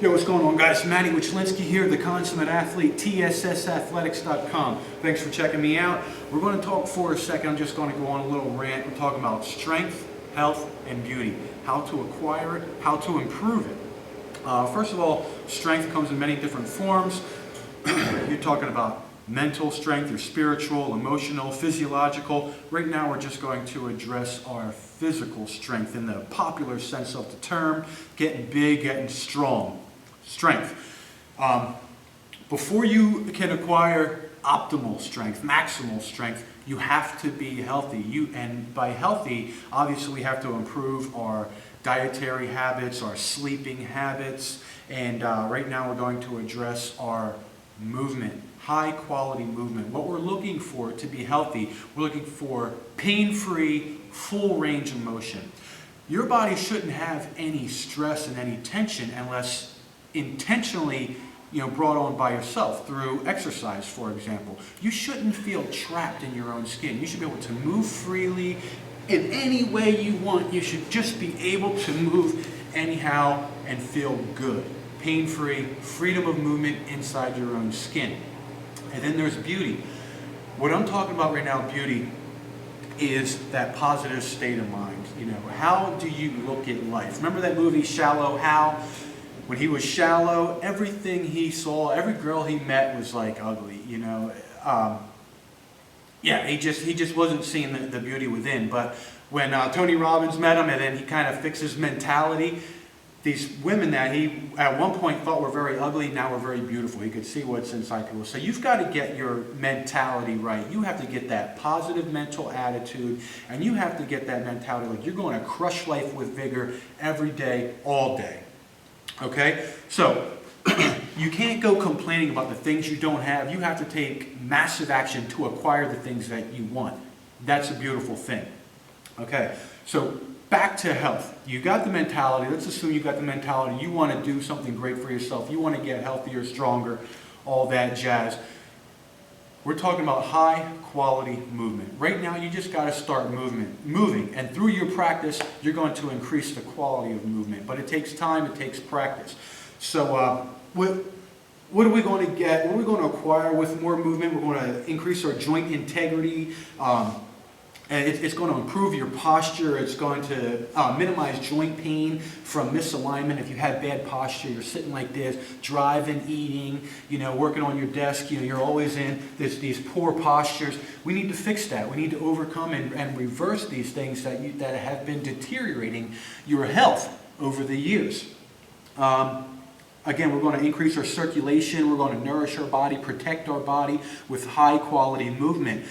Yo, what's going on, guys? Matty Wichlinski here, the Consummate Athlete, TSSathletics.com. Thanks for checking me out. We're going to talk for a second. I'm just going to go on a little rant. We're talking about strength, health, and beauty. How to acquire it, how to improve it. First of all, strength comes in many different forms. You're talking about mental strength, your spiritual, emotional, physiological. Right now we're just going to address our physical strength in the popular sense of the term, getting big, getting strong. Strength. Before you can acquire optimal strength, maximal strength, you have to be healthy. And by healthy, obviously we have to improve our dietary habits, our sleeping habits, and right now we're going to address our movement, high quality movement. What we're looking for to be healthy, we're looking for pain-free, full range of motion. Your body shouldn't have any stress and any tension unless intentionally brought on by yourself through exercise, for example. You shouldn't feel trapped in your own skin. You should be able to move freely in any way you want. You should just be able to move anyhow and feel good. Pain-free, freedom of movement inside your own skin. And then there's beauty. What I'm talking about right now, beauty, is that positive state of mind. How do you look at life? Remember that movie Shallow Hal? When he was shallow, everything he saw, every girl he met was like ugly. He just wasn't seeing the beauty within. But when Tony Robbins met him, and then he kind of fixed his mentality, these women that he at one point thought were very ugly, now were very beautiful. He could see what's inside people. So you've got to get your mentality right. You have to get that positive mental attitude, and you have to get that mentality like you're going to crush life with vigor every day, all day. Okay? So you can't go complaining about the things you don't have. You have to take massive action to acquire the things that you want. That's a beautiful thing. Okay? So back to health. You got the mentality. Let's assume you got the mentality. You want to do something great for yourself. You want to get healthier, stronger, all that jazz. We're talking about high quality movement. Right now, you just got to start moving. And through your practice, you're going to increase the quality of movement. But it takes time, it takes practice. So what are we going to get? What are we going to acquire with more movement? We're going to increase our joint integrity. And it's going to improve your posture. It's going to minimize joint pain from misalignment. If you have bad posture, you're sitting like this, driving, eating, working on your desk, you're always in these poor postures. We need to fix that. We need to overcome and reverse these things that have been deteriorating your health over the years. Again, we're going to increase our circulation. We're going to nourish our body, protect our body with high quality movement.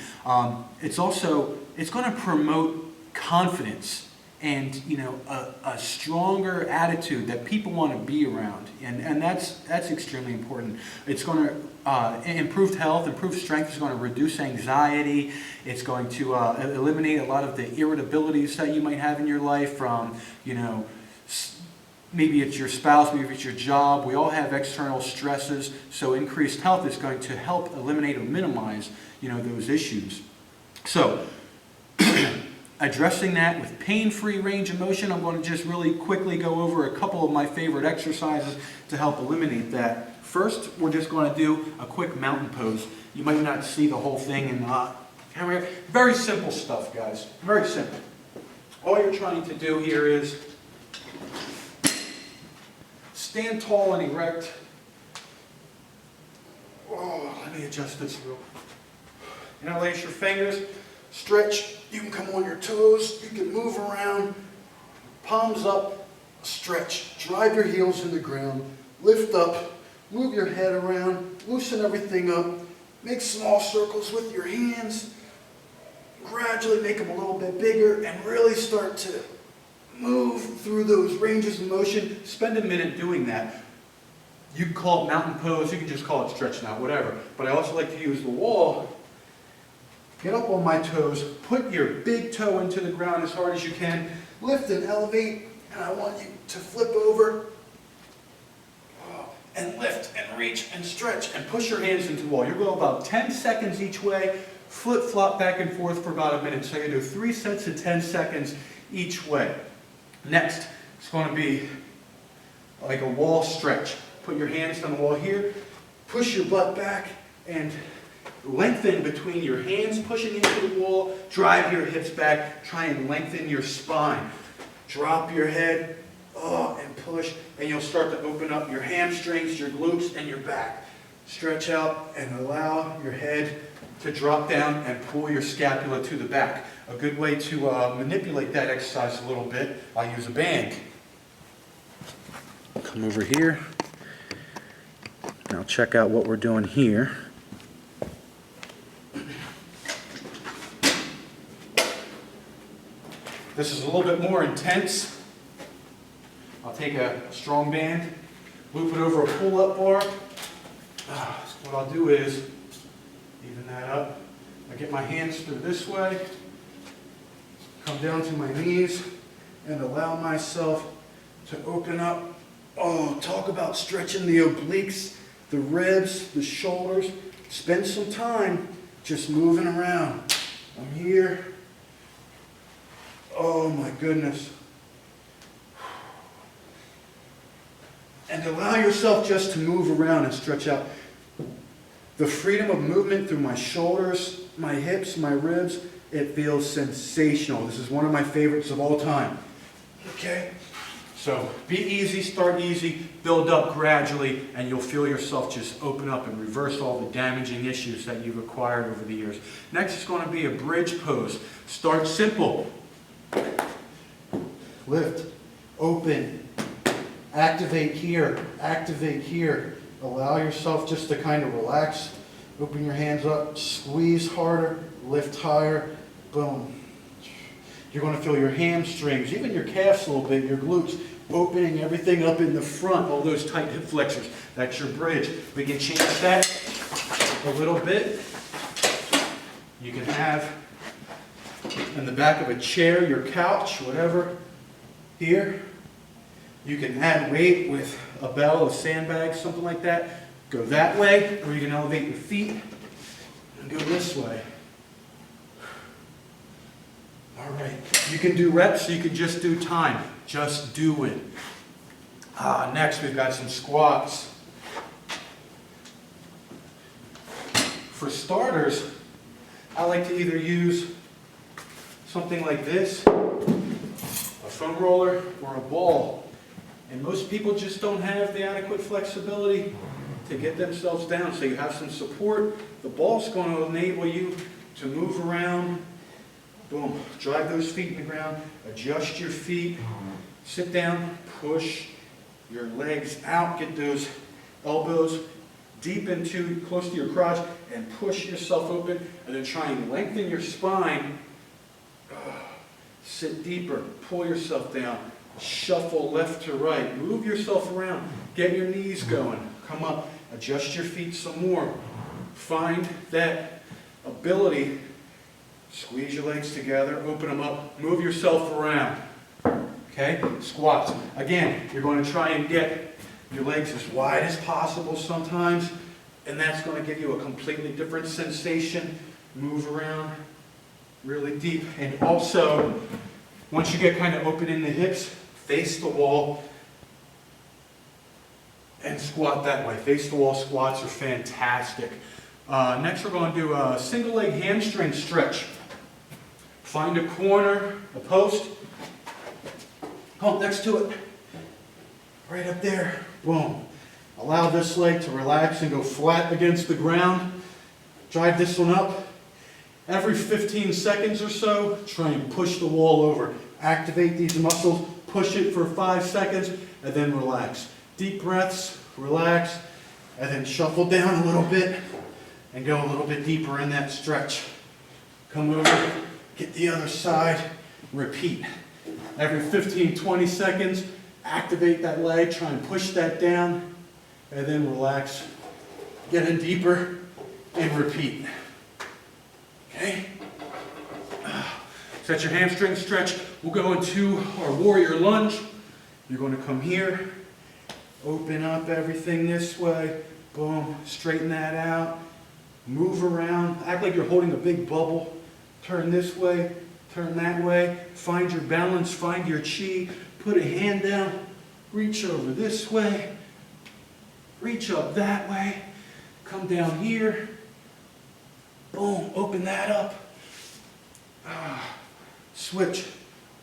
It's going to promote confidence and a stronger attitude that people want to be around, and that's extremely important. It's going to improve health, improve strength. It's going to reduce anxiety. It's going to eliminate a lot of the irritabilities that you might have in your life from maybe it's your spouse, maybe it's your job. We all have external stresses, so increased health is going to help eliminate or minimize, those issues. So, addressing that with pain-free range of motion, I'm going to just really quickly go over a couple of my favorite exercises to help eliminate that. First, we're just going to do a quick mountain pose. You might not see the whole thing in camera. Very simple stuff, guys. Very simple. All you're trying to do here is stand tall and erect. Oh, let me adjust this real quick. Interlace your fingers, stretch. You can come on your toes. You can move around. Palms up, stretch. Drive your heels in the ground. Lift up. Move your head around. Loosen everything up. Make small circles with your hands. Gradually make them a little bit bigger and really start to move through those ranges of motion. Spend a minute doing that. You can call it mountain pose. You can just call it stretching out, whatever. But I also like to use the wall. Get up on my toes. Put your big toe into the ground as hard as you can. Lift and elevate. And I want you to flip over. And lift and reach and stretch and push your hands into the wall. You'll go about 10 seconds each way. Flip-flop back and forth for about a minute. So you do 3 sets of 10 seconds each way. Next, it's going to be like a wall stretch. Put your hands on the wall here, push your butt back, and lengthen between your hands pushing into the wall, drive your hips back, try and lengthen your spine. Drop your head, and push, and you'll start to open up your hamstrings, your glutes, and your back. Stretch out and allow your head to drop down and pull your scapula to the back. A good way to manipulate that exercise a little bit, I'll use a band. Come over here. Now check out what we're doing here. This is a little bit more intense. I'll take a strong band, loop it over a pull-up bar. What I'll do is even that up. I get my hands through this way, come down to my knees, and allow myself to open up. Oh, talk about stretching the obliques, the ribs, the shoulders. Spend some time just moving around. I'm here. Oh my goodness. And allow yourself just to move around and stretch out. The freedom of movement through my shoulders, my hips, my ribs, it feels sensational. This is one of my favorites of all time. Okay? So be easy, start easy, build up gradually, and you'll feel yourself just open up and reverse all the damaging issues that you've acquired over the years. Next is going to be a bridge pose. Start simple. Lift, open, activate here, allow yourself just to kind of relax, open your hands up, squeeze harder, lift higher, boom. You're going to feel your hamstrings, even your calves a little bit, your glutes, opening everything up in the front, all those tight hip flexors. That's your bridge. We can change that a little bit. You can have in the back of a chair, your couch, whatever, here. You can add weight with a bell, a sandbag, something like that. Go that way, or you can elevate your feet and go this way. All right, you can do reps, you can just do time. Just do it. Next, we've got some squats. For starters, I like to either use something like this, a foam roller, or a ball. And most people just don't have the adequate flexibility to get themselves down. So you have some support. The ball's going to enable you to move around. Boom. Drive those feet in the ground. Adjust your feet. Sit down. Push your legs out. Get those elbows deep into, close to your crotch, and push yourself open. And then try and lengthen your spine. Sit deeper. Pull yourself down. Shuffle left to right. Move yourself around. Get your knees going. Come up. Adjust your feet some more. Find that ability. Squeeze your legs together. Open them up. Move yourself around. Okay? Squats. Again, you're going to try and get your legs as wide as possible sometimes. And that's going to give you a completely different sensation. Move around really deep. And also, once you get kind of open in the hips, face the wall and squat that way. Face the wall squats are fantastic. Next we're going to do a single leg hamstring stretch. Find a corner, a post, come next to it, right up there, boom. Allow this leg to relax and go flat against the ground. Drive this one up. Every 15 seconds or so, try and push the wall over. Activate these muscles, push it for 5 seconds, and then relax. Deep breaths, relax, and then shuffle down a little bit and go a little bit deeper in that stretch. Come over, get the other side, repeat. Every 15, 20 seconds, activate that leg, try and push that down, and then relax. Get in deeper and repeat. Okay? Set your hamstring stretch. We'll go into our warrior lunge. You're going to come here, open up everything this way, boom, straighten that out, move around, act like you're holding a big bubble, turn this way, turn that way, find your balance, find your chi, put a hand down, reach over this way, reach up that way, come down here, boom, open that up, switch,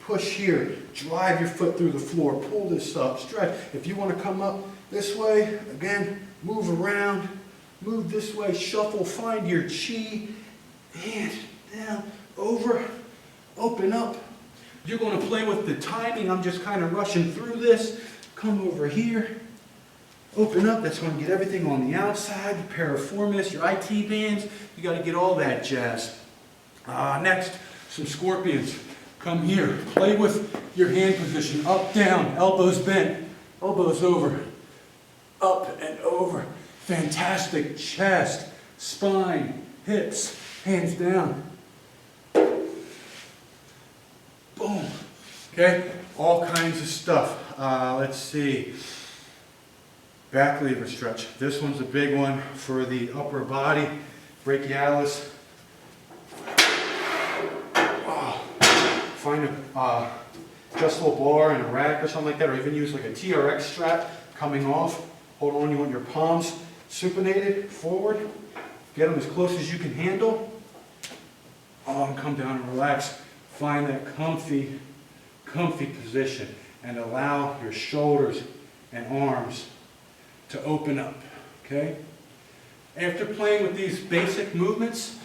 push here, drive your foot through the floor, pull this up, stretch. If you want to come up this way, again, move around, move this way, shuffle, find your chi, hands down, over, open up. You're going to play with the timing. I'm just kind of rushing through this. Come over here, open up. That's going to get everything on the outside, the piriformis, your IT bands. You got to get all that jazz. Next, some scorpions. Come here, play with your hand position, up, down, elbows bent, elbows over, up and over. Fantastic. Chest, spine, hips, hands down. Boom. Okay, all kinds of stuff. Let's see. Back lever stretch. This one's a big one for the upper body, brachialis. Find a adjustable bar and a rack or something like that, or even use like a TRX strap coming off. Hold on, you want your palms supinated forward. Get them as close as you can handle. And come down and relax. Find that comfy position and allow your shoulders and arms to open up, okay? After playing with these basic movements,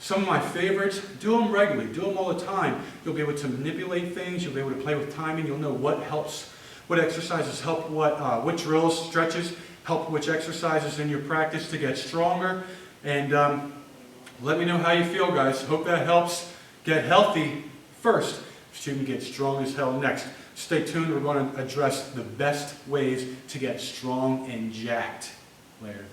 some of my favorites, do them regularly, do them all the time. You'll be able to manipulate things, you'll be able to play with timing, you'll know what helps, what exercises help what drills, stretches help which exercises in your practice to get stronger. And let me know how you feel, guys. Hope that helps. Get healthy first, so you can get strong as hell next. Stay tuned, we're going to address the best ways to get strong and jacked later.